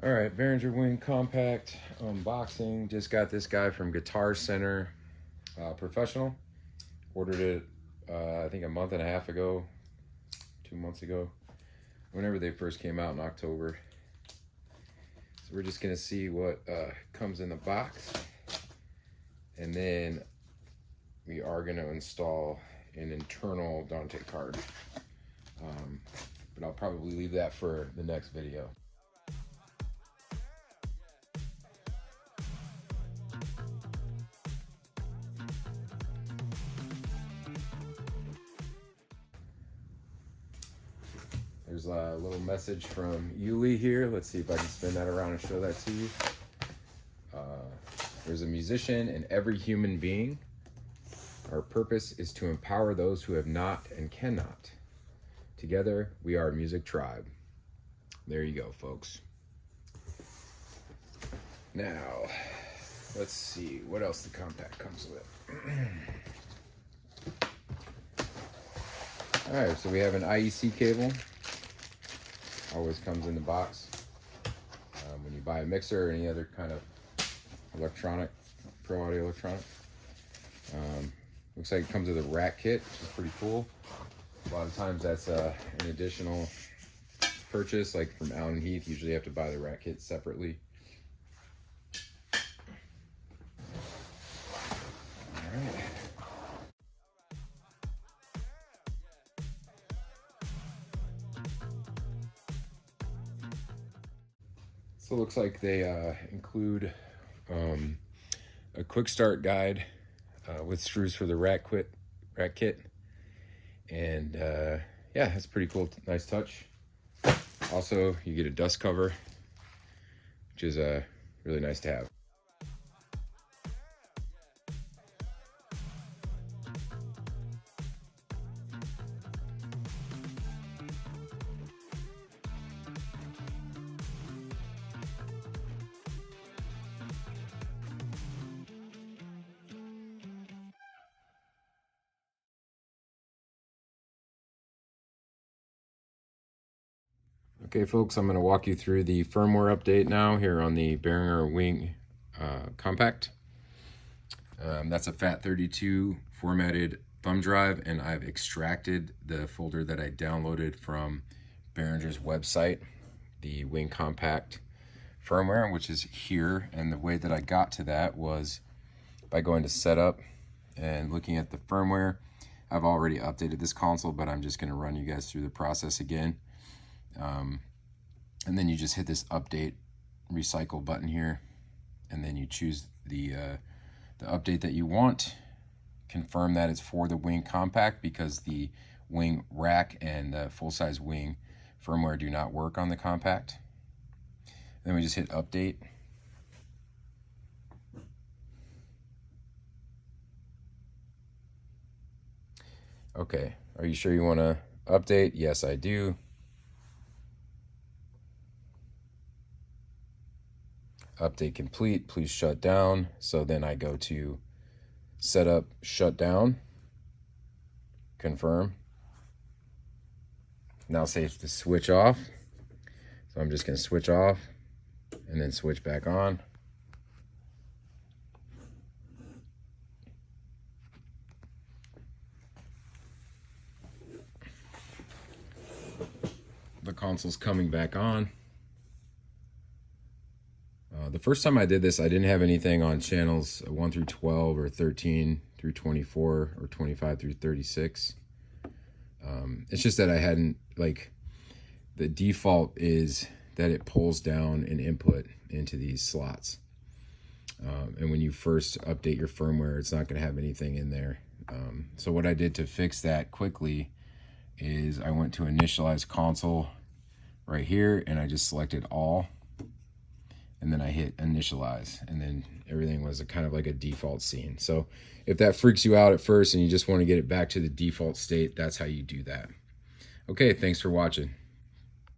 All right, Beheringer Wing Compact unboxing. Just got this guy from Guitar Center Professional. Ordered it, I think a month and a half ago, 2 months ago, whenever they first came out in October. So we're just gonna see what comes in the box, and then we are gonna install an internal Dante card. But I'll probably leave that for the next video. There's a little message from Yuli here. Let's see if I can spin that around and show that to you. There's a musician in every human being. Our purpose is to empower those who have not and cannot. Together, we are a music tribe. There you go, folks. Now, let's see what else the compact comes with. All right, so we have an IEC cable. Always comes in the box. When you buy a mixer or any other kind of electronic, pro audio electronic. Looks like it comes with a rack kit, which is pretty cool. A lot of times that's an additional purchase, like from Allen Heath. Usually you have to buy the rack kit separately. All right. So it looks like they include a quick start guide with screws for the rack kit, and yeah, that's pretty cool. Nice touch. Also, you get a dust cover, which is really nice to have. Okay, folks, I'm going to walk you through the firmware update now here on the Behringer Wing Compact. That's a FAT32 formatted thumb drive, and I've extracted the folder that I downloaded from Behringer's website, the Wing Compact firmware, which is here. And the way that I got to that was by going to Setup and looking at the firmware. I've already updated this console, but I'm just going to run you guys through the process again. And then you just hit this update recycle button here, and then you choose the update that you want. Confirm that it's for the Wing Compact, because the Wing rack and the full-size Wing firmware do not work on the Compact. Then we just hit update. Okay, are you sure you want to update? Yes, I do. Update complete, please shut down. So then I go to setup, shut down, confirm. Now say it's to switch off. So I'm just gonna switch off and then switch back on. The console's coming back on. The first time I did this, I didn't have anything on channels 1 through 12 or 13 through 24 or 25 through 36. It's just that I hadn't, like, the default is that it pulls down an input into these slots. And when you first update your firmware, it's not going to have anything in there. So what I did to fix that quickly is I went to initialize console right here, and I just selected all. And then I hit initialize, and then everything was kind of like a default scene. So if that freaks you out at first and you just want to get it back to the default state, that's how you do that. Okay, thanks for watching.